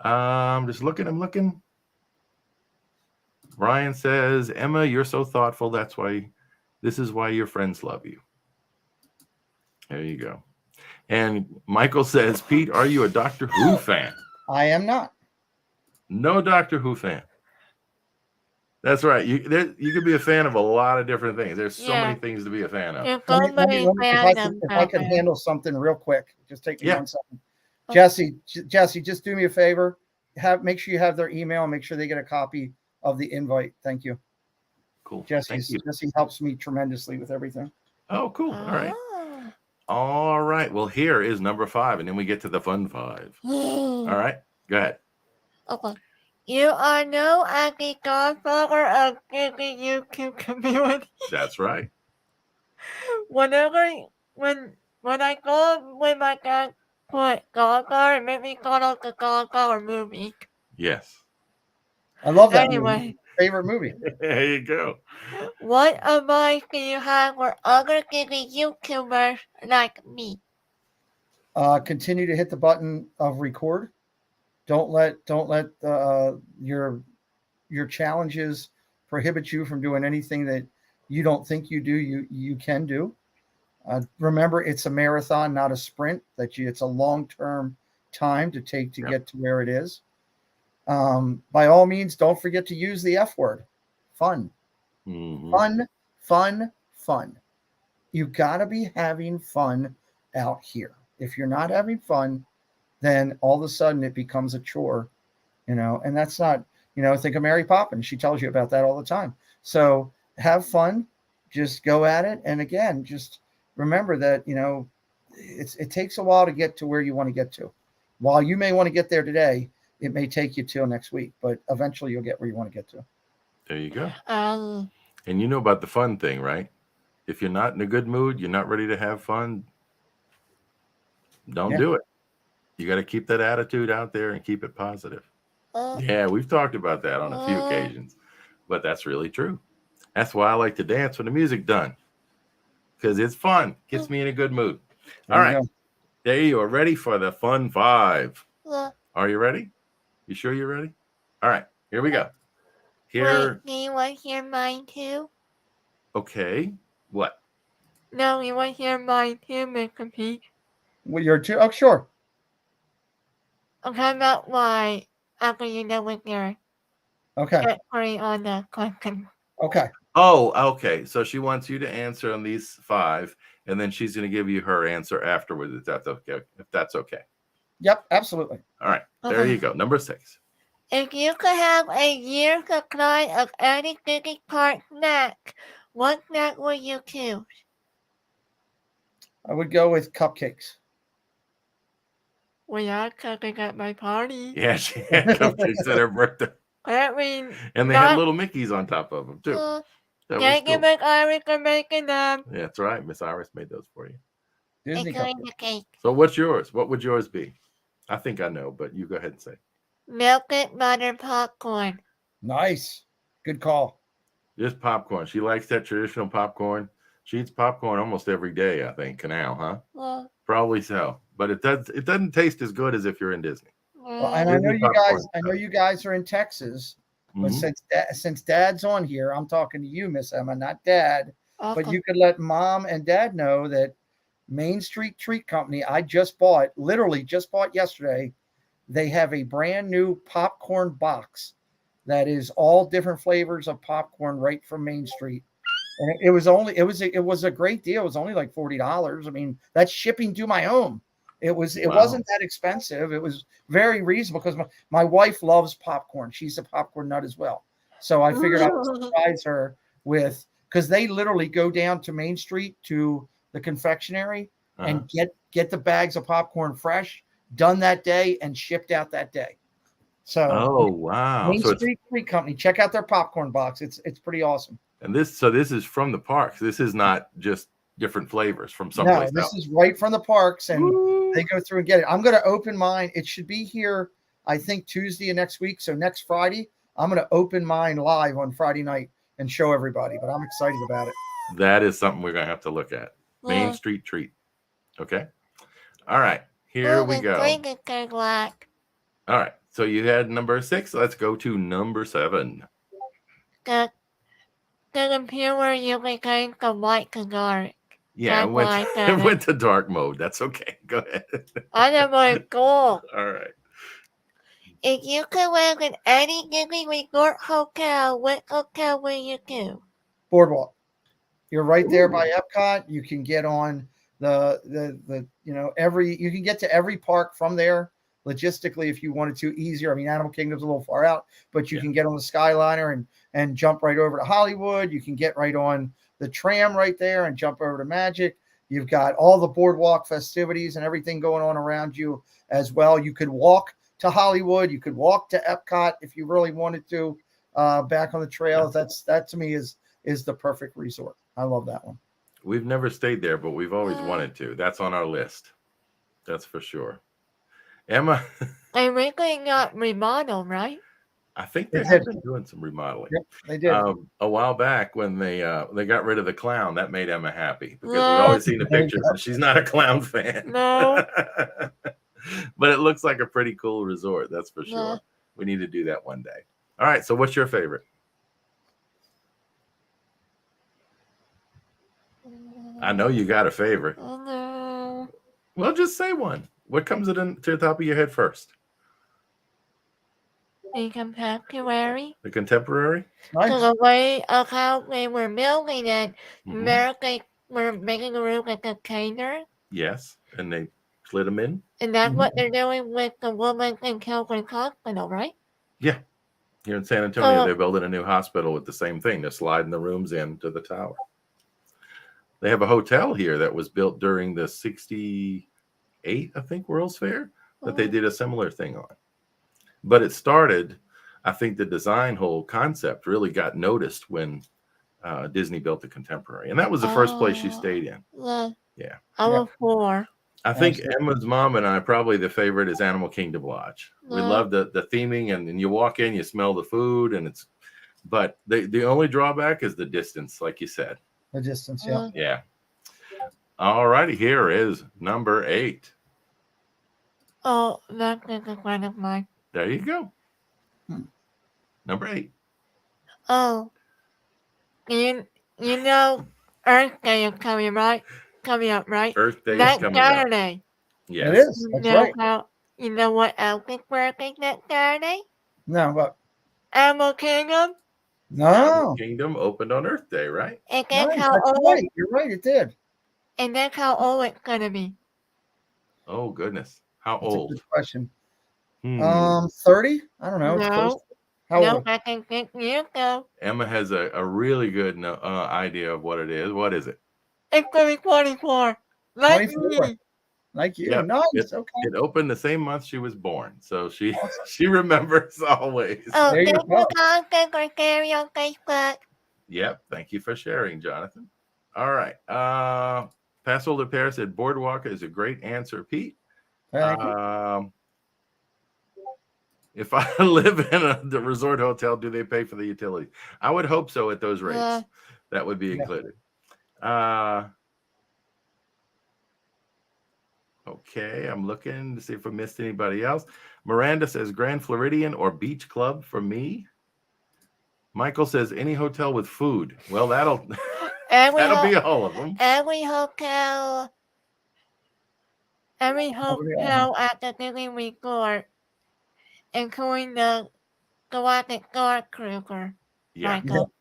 I'm looking. Brian says, Emma, you're so thoughtful. This is why your friends love you. There you go. And Michael says, Pete, are you a Doctor Who fan? I am not. No Doctor Who fan. That's right. You could be a fan of a lot of different things. There's so many things to be a fan of. If I can handle something real quick, just take me 1 second. Jesse, just do me a favor. Make sure you have their email and make sure they get a copy of the invite. Thank you. Cool. Jesse helps me tremendously with everything. Oh, cool. All right. All right. Well, here is number 5, and then we get to the fun 5. All right. Go ahead. Okay. You are no acting godfather of the YouTube community. That's right. When I go with my dad put Godfather, it made me thought of the Godfather movie. Yes. I love that movie. Favorite movie. There you go. What advice do you have for other giving YouTubers like me? Continue to hit the button of record. Don't let your challenges prohibit you from doing anything that you don't think you do. You can do. Remember, it's a marathon, not a sprint. It's a long-term time to take to get to where it is. By all means, don't forget to use the F word. Fun. Mm-hmm. Fun. You've got to be having fun out here. If you're not having fun, then all of a sudden it becomes a chore, and that's not, think of Mary Poppins. She tells you about that all the time. So have fun, just go at it. And again, just remember that, it takes a while to get to where you want to get to. While you may want to get there today, it may take you till next week, but eventually you'll get where you want to get to. There you go. Um, And you know about the fun thing, right? If you're not in a good mood, you're not ready to have fun, don't Yeah. do it. You got to keep that attitude out there and keep it positive. uh, Yeah, we've talked about that on a few uh, occasions, but that's really true. That's why I like to dance when the music's done, because it's fun, gets me in a good mood. There All you right, go. there you are, ready for the fun five. uh, Are you ready? You sure you're ready? All right, here we go. wait, Here, do you want to hear mine too? okay. What? No, you want to hear mine too, Mr. Pete? Well, you're too. Oh, sure. I'm talking about why after you know with your Okay. category on the question. Okay. Oh, okay. So she wants you to answer on these five, and then she's going to give you her answer afterwards. If that's okay. If that's okay. Yep. Absolutely. All right. There you go. Number 6. If you could have a year's supply of any Disney park snack, what snack would you choose? I would go with cupcakes. We are cooking at my party. Yeah, she had cupcakes at her birthday, I mean, and they had little Mickeys on top of them too. That was thank you, cool. Miss Iris, for making them. Yeah, that's right. Miss Iris made those for you. Disney Including cupcakes. the cake. So what's yours? What would yours be? I think I know, but you go ahead and say. Melted butter popcorn. Nice. Good call. Just popcorn. She likes that traditional popcorn. She eats popcorn almost every day, I think. Canal, huh? Well, Probably so. But it doesn't taste as good as if you're in Disney. Well, and I know Disney you guys. popcorn. I know you guys are in Texas, but Mhm. since Dad's on here, I'm talking to you, Miss Emma, not Dad. But okay. you could let Mom and Dad know that Main Street Treat Company. I literally just bought yesterday. They have a brand new popcorn box that is all different flavors of popcorn right from Main Street. And it was a great deal. It was only like $40. I mean, that's shipping to my home. It Wow. wasn't that expensive. It was very reasonable because my wife loves popcorn. She's a popcorn nut as well. So I figured I would surprise her with, because they literally go down to Main Street to the confectionery and get the bags of popcorn fresh, done that day, and shipped out that day. So Oh wow! Main So Street Treat Company, check out their popcorn box. It's pretty awesome. this is from the parks. This is not just different flavors from No, someplace this else. is right from the parks, and Woo. they go through and get it. I'm going to open mine. It should be here, I think, Tuesday of next week. So next Friday, I'm going to open mine live on Friday night and show everybody. But I'm excited about it. That is something we're gonna have to look at. Main Street Treat. Okay. All right. Here we go. All right. So you had number 6. Let's go to number 7. The computer you became the white to dark. Yeah, it went to dark mode. That's okay. Go ahead. I never go. All right. If you could live in any Disney resort hotel, what hotel would you do? Boardwalk. You're right there by Epcot. You can get on the you can get to every park from there logistically if you wanted to, easier. I mean, Animal Kingdom's a little far out, but you can get on the Skyliner and jump right over to Hollywood. You can get right on the tram right there and jump over to Magic. You've got all the Boardwalk festivities and everything going on around you as well. You could walk to Hollywood. You could walk to Epcot if you really wanted to, back on the trails. That to me is the perfect resort. I love that one. We've never stayed there, but we've always wanted to. That's on our list. That's for sure. Emma, They really got remodeled, right? I think they have been doing some remodeling. Yep, they did. A while back when they got rid of the clown, that made Emma happy because we've always seen the pictures and she's not a clown fan. No. But it looks like a pretty cool resort, that's for sure. No. We need to do that one day. All right, so what's your favorite? I know you got a favorite. No. Well, just say one. What comes to the top of your head first? The contemporary. The contemporary? Nice. So the way of how they were building it, Mhm. they were making a room with a container. Yes, and they slid them in. And that's what they're doing with the Women's and Children's Hospital, right? Yeah. Here in San Antonio, they're building a new hospital with the same thing. They're sliding the rooms into the tower. They have a hotel here that was built during the 68, I think, World's Fair that they did a similar thing on. But it started, I think the design whole concept really got noticed when Disney built the Contemporary, and that was the first place she stayed in. Yeah. I was 4. I think Absolutely. Emma's mom and I, probably the favorite is Animal Kingdom Lodge. We Yeah. love the theming, and you walk in, you smell the food, and but the only drawback is the distance, like you said. The distance, yeah. Yeah. All righty, here is number 8. Oh, that's a friend of mine. There you go. Number 8. Oh, you know, Earth Day is coming up, right? Earth Day is That's coming up. Saturday. Yes. It is. That's right. You know what else is working that Saturday? No, but Animal Kingdom. Animal no. Kingdom opened on Earth Day, right? And Nice, that's how that's old. right. You're right. It did. And that's how old it's gonna be. Oh goodness. How That's a old? good question. Hmm. 30? I don't know. It's close. No, How no, old? back in 6 years ago. Emma has a really good idea of what it is. What is it? It's gonna be 24. Like 24. me. Like you. Yep. Nice. Okay. It opened the same month she was born, so she Awesome. she remembers always. Oh, There you thank go. you, content or carry on Facebook. Yep. Thank you for sharing, Jonathan. All right. Passholder Pair said Boardwalk is a great answer, Pete. Thank you. If I live in the resort hotel, do they pay for the utilities? I would hope so at those rates. Yeah. That would be included. Okay, I'm looking to see if I missed anybody else. Miranda says Grand Floridian or Beach Club for me. Michael says any hotel with food. Well, that'll be all of them. Every hotel at the Disney Resort, including the Galactic Star Cruiser. Yeah. Michael.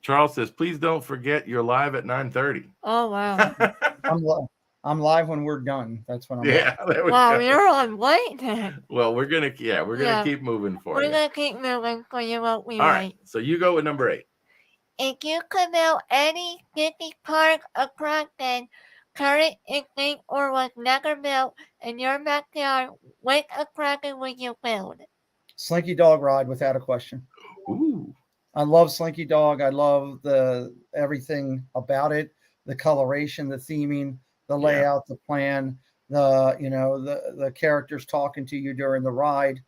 Charles says, please don't forget you're live at 9:30. Oh wow. I'm live when we're done. That's when I'm Yeah, there we Wow, go. you're on late then. Well, we're gonna keep moving for We're you. gonna keep moving for you what we All write. right, so you go with number 8. If you could build any Disney park attraction, current, extinct, or was never built in your backyard, which attraction would you build? Slinky Dog ride without a question. Ooh. I love Slinky Dog. I love everything about it, the coloration, the theming, the layout, the plan, the characters talking to you during the ride,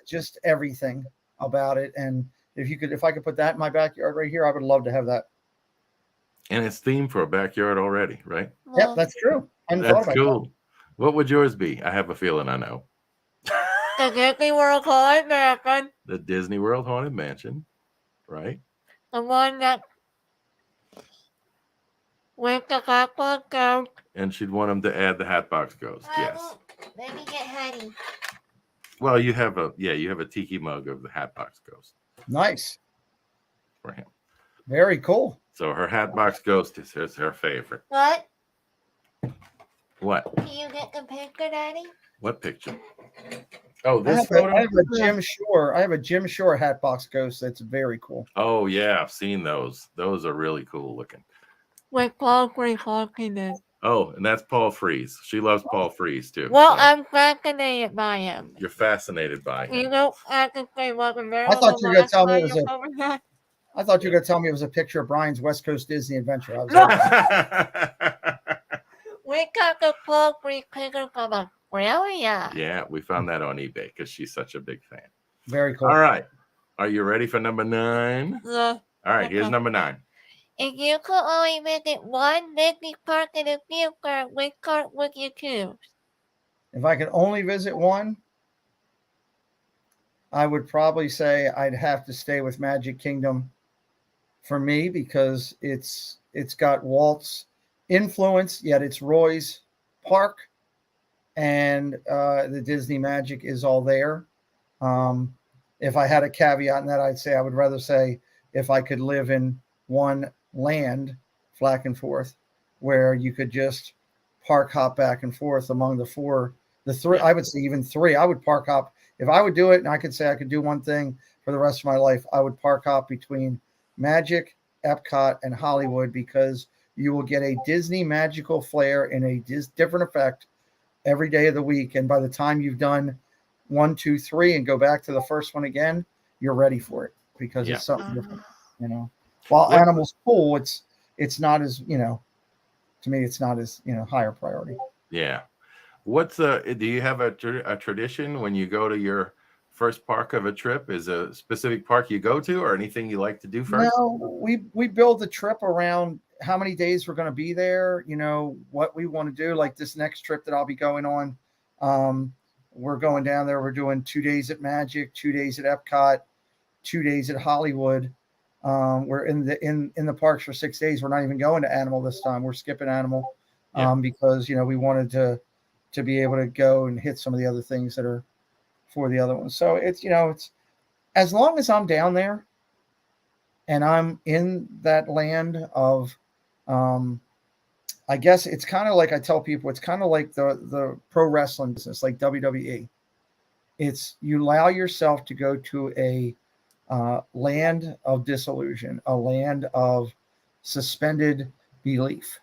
just everything about it. And if I could put that in my backyard right here, I would love to have that. And it's themed for a backyard already, right? Yep, that's true. That's cool. What would yours be? I have a feeling I know. The Disney World Haunted Mansion. The Disney World Haunted Mansion, right? The one that with the Hatbox Ghost. And she'd want them to add the Hatbox Ghost. Yes. Let me get Hattie. Well, you have a tiki mug of the Hatbox Ghost. Nice. For him. Very cool. So her Hatbox Ghost is her favorite. What? What? Can you get the picture, Daddy? What picture? Oh, I this have photo? I have a Jim Shore Hatbox Ghost that's very cool. Oh, yeah, I've seen those. Those are really cool looking. With Paul Frees talking it. Oh, and that's Paul Frees. She loves Paul Frees too. Well, so. I'm fascinated by him. You're fascinated by him. You don't have to say what the I thought you were going to tell me it was I thought you were going to tell me it was a picture of Brian's West Coast Disney Adventure. We got the Paul Frees picture from Australia. Yeah, we found that on eBay because she's such a big fan. Very cool. All right. Are you ready for number 9? Yeah. All right, here's number 9. If you could only visit one Disney park in the future, which park would you choose? If I could only visit one, I would probably say I'd have to stay with Magic Kingdom for me because it's got Walt's influence, yet it's Roy's park, and the Disney magic is all there. If I had a caveat in that, I'd say I would rather say if I could live in one land, Flack and Forth, where you could just park hop back and forth among the three. I would say even 3. I would park hop if I would do it, and I could say I could do one thing for the rest of my life. I would park hop between Magic, Epcot, and Hollywood because you will get a Disney magical flair and a different effect every day of the week. And by the time you've done 1, 2, 3 and go back to the first one again, you're ready for it because Yeah. it's something different, you know. While What- animals cool, it's not as, you know, to me, it's not as, you know, higher priority. Yeah. Do you have a tradition when you go to your first park of a trip? Is a specific park you go to, or anything you like to do first? No, we build the trip around how many days we're going to be there, you know, what we want to do. Like this next trip that I'll be going on, we're going down there. We're doing 2 days at Magic, 2 days at Epcot, 2 days at Hollywood. We're in the parks for 6 days. We're not even going to Animal this time. We're skipping Animal because, you know, we wanted to be able to go and hit some of the other things that are for the other ones. So it's, you know, it's as long as I'm down there and I'm in that land of, I guess it's kind of like I tell people, it's kind of like the pro wrestling business, like WWE. It's you allow yourself to go to a land of disillusion, a land of suspended belief,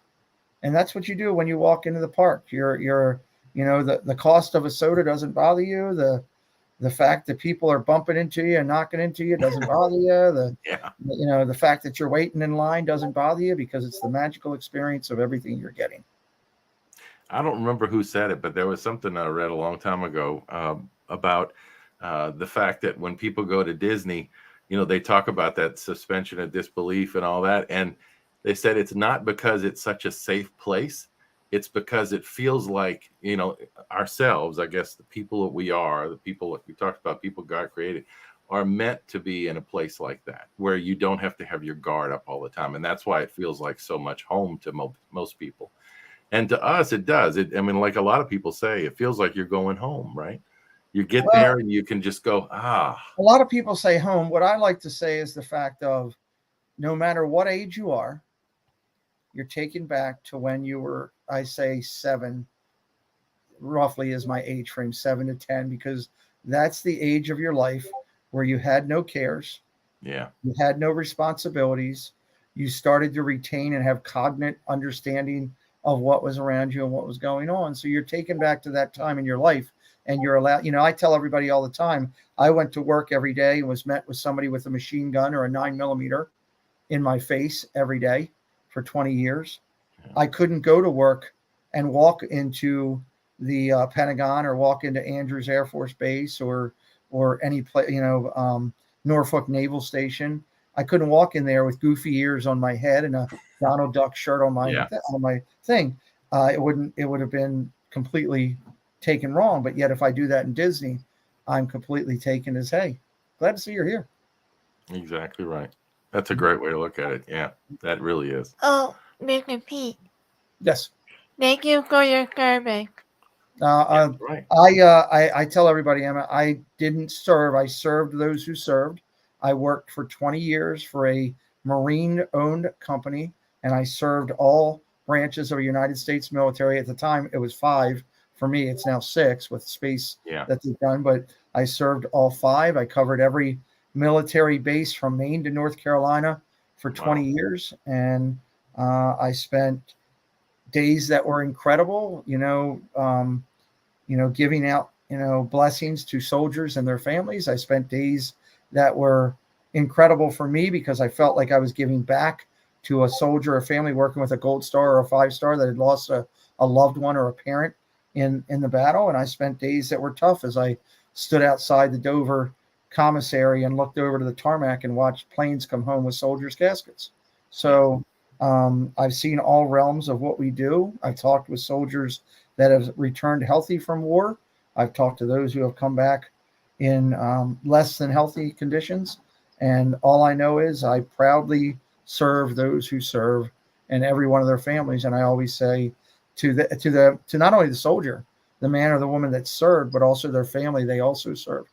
and that's what you do when you walk into the park. You're you know, the cost of a soda doesn't bother you. The fact that people are bumping into you and knocking into you doesn't bother you. You know, the fact that you're waiting in line doesn't bother you because it's the magical experience of everything you're getting. I don't remember who said it, but there was something I read a long time ago about the fact that when people go to Disney, you know, they talk about that suspension of disbelief and all that. And they said it's not because it's such a safe place. It's because it feels like, you know, ourselves, I guess, the people that we are, the people that we talked about, people God created, are meant to be in a place like that where you don't have to have your guard up all the time. And that's why it feels like so much home to most people. And to us, it does. I mean, like a lot of people say, it feels like you're going home, right? You get there and you can just go, ah. A lot of people say home. What I like to say is the fact of no matter what age you are, you're taken back to when you were, I say 7, roughly is my age frame, 7 to 10, because that's the age of your life where you had no cares. Yeah. You had no responsibilities. You started to retain and have cognate understanding of what was around you and what was going on. So you're taken back to that time in your life and you're allowed, you know, I tell everybody all the time, I went to work every day and was met with somebody with a machine gun or a 9mm in my face every day for 20 years. Yeah. I couldn't go to work and walk into the Pentagon or walk into Andrews Air Force Base or any place, you know, Norfolk Naval Station. I couldn't walk in there with goofy ears on my head and a Donald Duck shirt on my thing. It would have been completely taken wrong. But yet, if I do that in Disney, I'm completely taken as, hey, glad to see you're here. Exactly right. That's a great way to look at it. Yeah, that really is. Oh, Mr. Pete. Yes. Thank you for your service. Right. I tell everybody, Emma, I didn't serve. I served those who served. I worked for 20 years for a Marine-owned company, and I served all branches of the United States military. At the time, it was 5. For me, it's now 6 with space that they've done. But I served all 5. I covered every military base from Maine to North Carolina for 20 years, and I spent days that were incredible. Giving out, blessings to soldiers and their families. I spent days that were incredible for me because I felt like I was giving back to a soldier or family working with a Gold Star or a 5-star that had lost a loved one or a parent in the battle. And I spent days that were tough as I stood outside the Dover commissary and looked over to the tarmac and watched planes come home with soldiers' caskets. So I've seen all realms of what we do. I've talked with soldiers that have returned healthy from war. I've talked to those who have come back in less than healthy conditions. And all I know is I proudly serve those who serve and every one of their families. And I always say to not only the soldier, the man or the woman that served, but also their family, they also serve.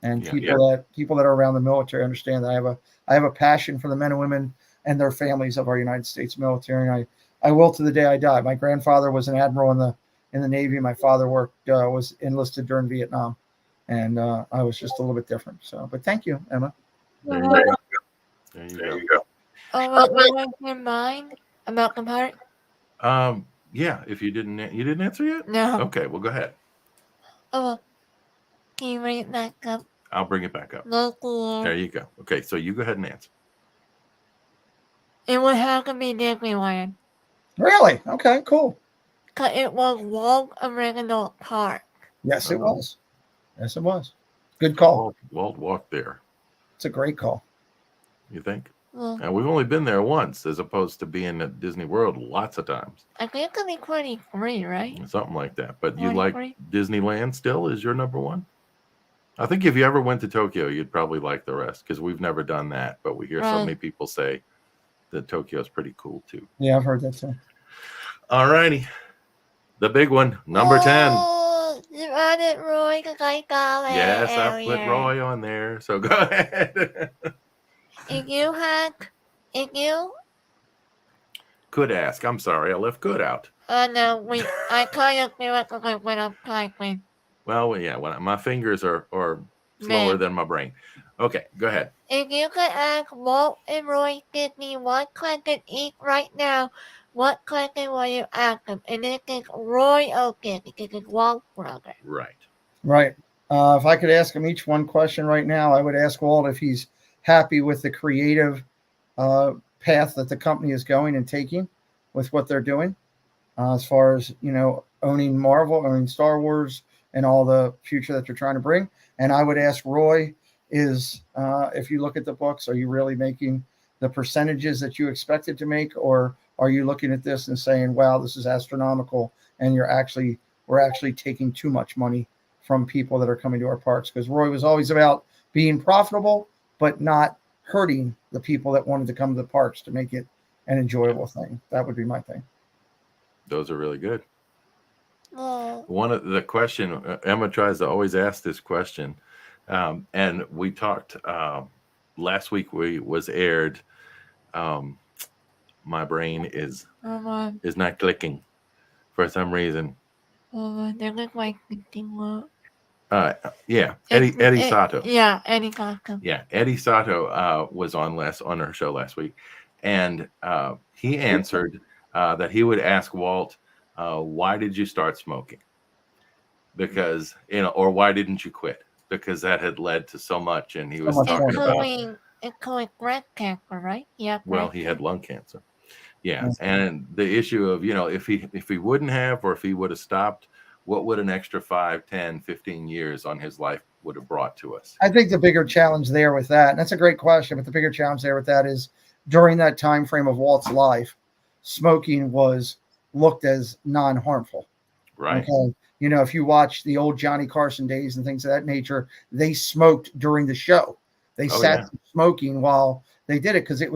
And people that are around the military understand that I have a passion for the men and women and their families of our United States military. And I will to the day I die. My grandfather was an admiral in the Navy. My father was enlisted during Vietnam, and I was just a little bit different. So, but thank you, Emma. There you go. What was your mind about the part? Yeah. If you didn't answer yet. No. Okay. Well, go ahead. Can you bring it back up? I'll bring it back up. Look There here. you go. Okay, so you go ahead and answer. It would have to be Disneyland. Really? Okay, cool. Because it was Walt Original Park. Yes, it Oh. was. Yes, it was. Good call. Walt walked there. It's a great call. You think? Well, And we've only been there once, as opposed to being at Disney World lots of times. I think it'll be 23, right? Something like that. But you like 23? Disneyland still is your number one? I think if you ever went to Tokyo, you'd probably like the rest because we've never done that. But we hear so Right. many people say that Tokyo is pretty cool too. Yeah, I've heard that too. All righty. The big one, number 10. Oh, you added Roy because I got it. Yes, I put earlier. Roy on there. So go ahead. If you Could ask. I'm sorry, I left could out. no, I kind of feel like when I'm typing. Well, yeah, when my fingers are slower Man. than my brain. Okay, go ahead. If you could ask Walt and Roy Disney what question each right now, what question will you ask them? And this is Roy Oakes, this is Walt's brother. Right. Right. If I could ask him each one question right now, I would ask Walt if he's happy with the creative path that the company is going and taking with what they're doing, as far as, owning Marvel, owning Star Wars, and all the future that they're trying to bring. And I would ask Roy is, if you look at the books, are you really making the percentages that you expected to make, or are you looking at this and saying, wow, this is astronomical, and we're actually taking too much money from people that are coming to our parks? Because Roy was always about being profitable, but not hurting the people that wanted to come to the parks to make it an enjoyable thing. That would be my thing. Those are really good. Oh, One of the question, Emma tries to always ask this question. And we talked last week, was aired. My brain is not clicking for some reason. they look like something work. Yeah, Eddie Sato. Yeah, Eddie Sato. Yeah, Eddie Sato was on her show last week, and he answered that he would ask Walt, why did you start smoking? Because, or why didn't you quit? Because that had led to so much, and he was talking about. It's called breast cancer, right? Yeah. Well, he had lung cancer. Yeah, Yes. and the issue of, if he wouldn't have, or if he would have stopped, what would an extra 5, 10, 15 years on his life would have brought to us? I think the bigger challenge there with that, and that's a great question, but the bigger challenge there with that is during that time frame of Walt's life, smoking was looked as non-harmful. Right. Okay. If you watch the old Johnny Carson days and things of that nature, they smoked during the show. They sat smoking while they did it because it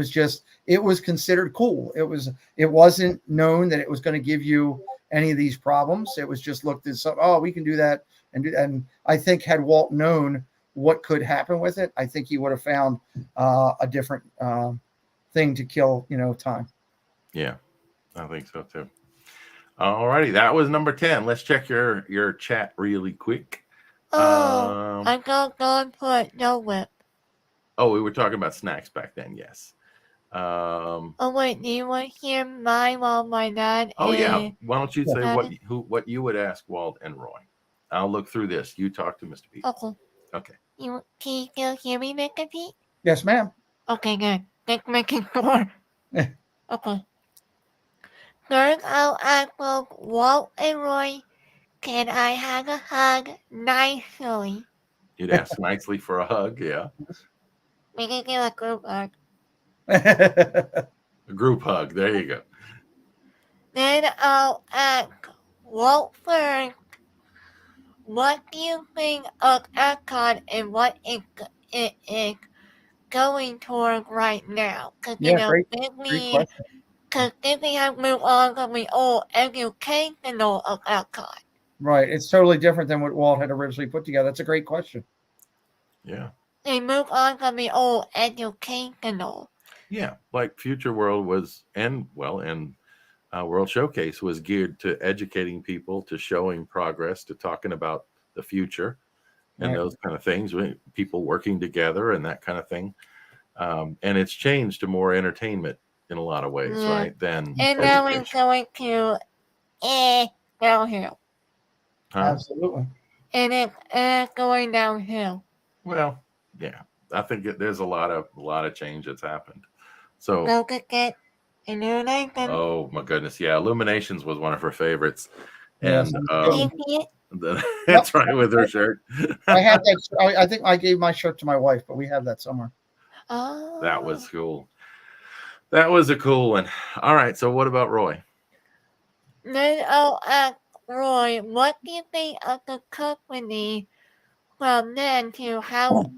was considered cool. It wasn't known that it was going to give you any of these problems. It was just looked at we can do that and I think had Walt known what could happen with it, I think he would have found a different thing to kill, time. Yeah, I think so too. All righty, that was number 10. Let's check your chat really quick. I got gone put no whip. Oh, we were talking about snacks back then. Yes. Wait, do you want to hear mine while my dad? Yeah. Why don't you say Dad? what you would ask Walt and Roy? I'll look through this. You talk to Mr. Pete. Okay. Okay. Can you still hear me, Mr. Pete? Yes, ma'am. Okay, good. Let's make it sure. Yeah. Okay. First, I'll ask both Walt and Roy, can I have a hug nicely? You'd ask nicely for a hug. Yeah. We can do a group hug. A group hug. There you go. Then I'll ask Walt first, what do you think of Epcot and what it is going toward right now? Because, great Disney, question. because Disney has moved on from the old educational of Epcot. Right. It's totally different than what Walt had originally put together. That's a great question. Yeah. They moved on from the old educational. Yeah. Like Future World was, and World Showcase was geared to educating people, to showing progress, to talking about the future and those kind of things, people working together and that kind of thing. And it's changed to more entertainment in a lot of ways, right? Than and now we're going to downhill. Absolutely. and it's going downhill. Well, yeah, I think there's a lot of change that's happened. So, Don't get a new Nathan. oh my goodness, yeah, Illuminations was one of her favorites, Yes, and Can you see it? that's right with her shirt. I have that. I think I gave my shirt to my wife, but we have that somewhere. Oh. That was cool. That was a cool one. All right, so what about Roy? Then I'll ask Roy, what do you think of the company from then to how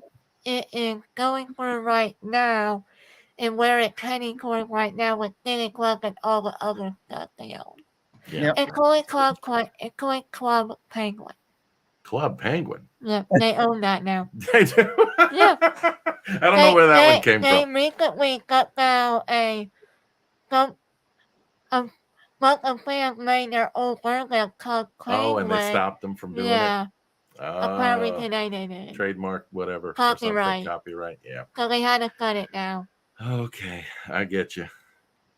it is going for right now and where it's heading toward right now with City Club and all the other stuff they own? Yeah, Yep. It's called Club Penguin. Club Penguin. Yeah, they own that now. They do. Yeah. I don't know where that one came they from. recently got down bunch of fans made their own version called Penguin. Oh, and they stopped them from doing Yeah. it. Apparently today they did. Trademark, whatever. Copyright. Copyright. Yeah. So they had to cut it down. Okay, I get you.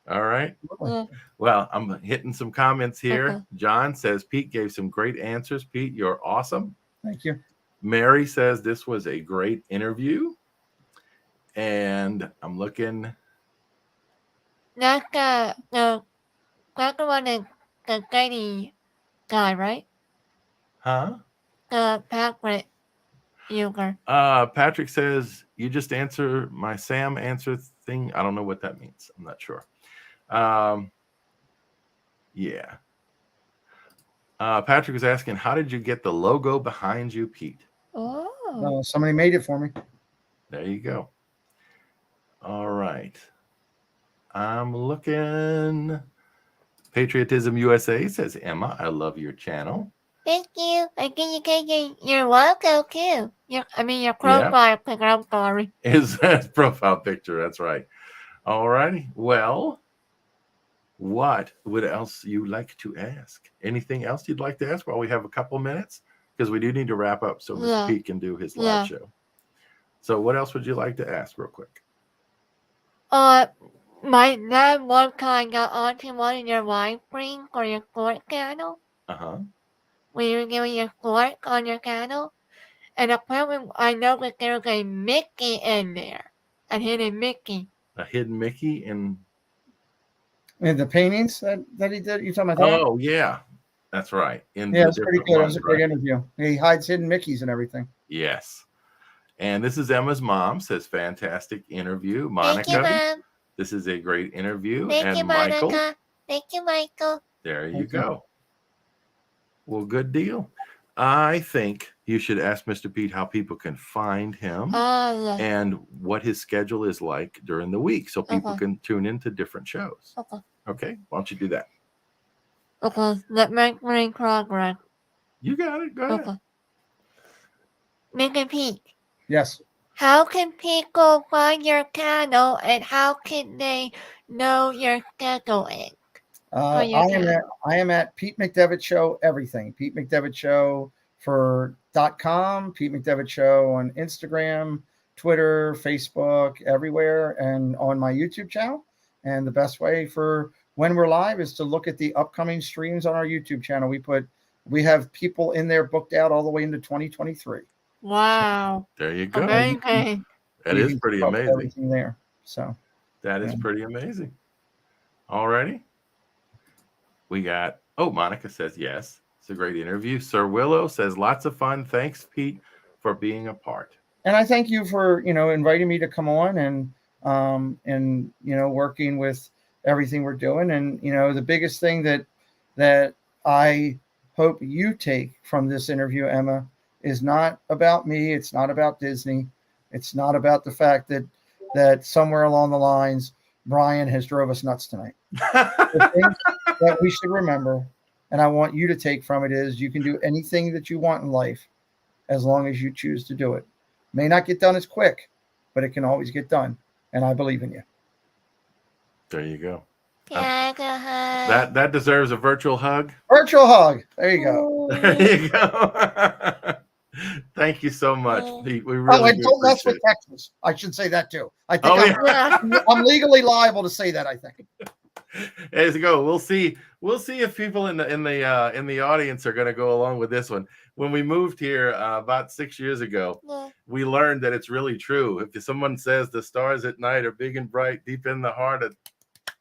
All right. Yeah. Well, I'm hitting some comments here. Okay. John says Pete gave some great answers. Pete, you're awesome. Thank you. Mary says this was a great interview. And I'm looking. That's the one is the lady guy, right? Huh? The Patrick user. Patrick says you just answer my Sam answer thing. I don't know what that means. I'm not sure. Yeah. Patrick was asking, how did you get the logo behind you, Pete? Oh. Somebody made it for me. There you go. All right. I'm looking. Patriotism USA says, Emma, I love your channel. Thank you. I think you're welcome too. Your profile picture. I'm sorry. His profile picture. That's right. All righty. Well, what would else you like to ask? Anything else you'd like to ask while we have a couple minutes? Because we do need to wrap up so Mr. Pete can do his live show. So what else would you like to ask real quick? My dad one time got onto one of your live streams for your sports channel. Uh-huh. When you were doing your sports on your channel. And apparently I noticed there was a Mickey in there. A hidden Mickey. A hidden Mickey in... And the paintings that he did, you talking about that? Oh, yeah. That's right. Yeah, it's pretty good. It was a great interview. He hides hidden Mickeys and everything. Yes. And this is Emma's mom, says fantastic interview. Monica, Thank you, Mom. This is a great interview. Thank and you, Michael. Monica. Thank you, Michael. There you go. Well, good deal. I think you should ask Mr. Pete how people can find him and what his schedule is like during the week so people can tune into different shows. Okay? Why don't you do that? Okay, let me bring progress. You got it. Go ahead. Okay. Mr. Pete. Yes. How can people find your channel and how can they know your scheduling? I am at Pete McDevitt Show everything. Pete McDevitt Show for .com, Pete McDevitt Show on Instagram, Twitter, Facebook, everywhere, and on my YouTube channel. And the best way for when we're live is to look at the upcoming streams on our YouTube channel. We have people in there booked out all the way into 2023. Wow. There you go. Amazing. That is pretty amazing. Everything there. So that is pretty amazing. All righty. We got, Monica says yes. It's a great interview. Sir Willow says lots of fun. Thanks, Pete, for being a part. And I thank you for, inviting me to come on and working with everything we're doing. And, the biggest thing that I hope you take from this interview, Emma, is not about me. It's not about Disney. It's not about the fact that somewhere along the lines, Brian has drove us nuts tonight. The thing that we should remember, and I want you to take from it, is you can do anything that you want in life as long as you choose to do it. May not get done as quick, but it can always get done. And I believe in you. There you go. That deserves a virtual hug. Virtual hug. There you go. There you go. Thank you so much, Pete. We really don't mess with Texas. I should say that too. I think I'm legally liable to say that, I think. As you go, we'll see We'll see if people in the audience are going to go along with this one. When we moved here about 6 years ago, Yeah. we learned that it's really true. If someone says the stars at night are big and bright deep in the heart of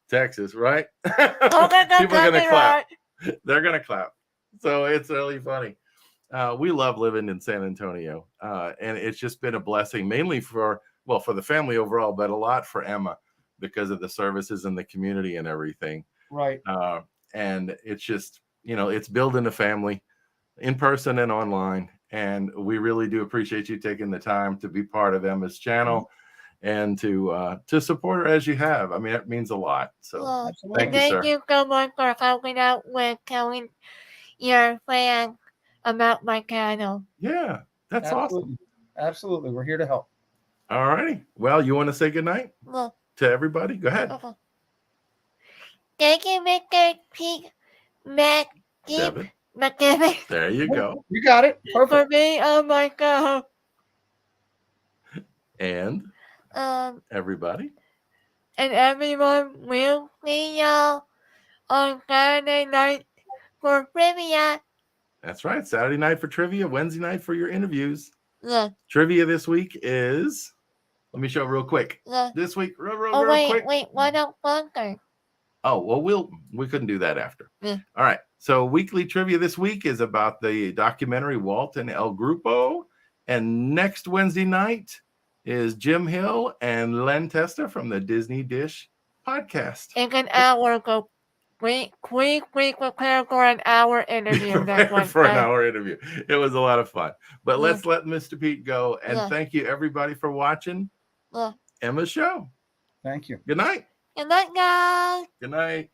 Texas, right? People are going to clap. They're going to clap. So it's really funny. We love living in San Antonio, and it's just been a blessing, mainly for the family overall, but a lot for Emma because of the services in the community and everything. Right. And it's just, it's building a family in person and online. And we really do appreciate you taking the time to be part of Emma's channel and to support her as you have. I mean, it means a lot. So Absolutely. thank you, sir. so much for helping out with telling your fans about my channel. Yeah, that's awesome. Absolutely. Absolutely. We're here to help. All righty. Well, you want to say goodnight Well, to everybody? Go ahead. okay. Thank you, Mr. Pete McDevitt, There you go. You got it. for Perfect. being on my show. And everybody. And everyone will see y'all on Saturday night for trivia. That's right. Saturday night for trivia, Wednesday night for your interviews. Yeah. Trivia this week is, let me show it real quick. Yeah. This week, real Wait, quick. why not Bunker? Oh, well, we couldn't do that after. Yeah. All right. So weekly trivia this week is about the documentary Walt and El Grupo. And next Wednesday night is Jim Hill and Len Testa from the Disney Dish podcast. In an hour ago. We prepare for an hour interview. For an hour interview. It was a lot of fun. But let's let Mr. Pete go. And thank you, everybody, for watching Emma's show. Thank you. Good night. Good night, guys. Good night.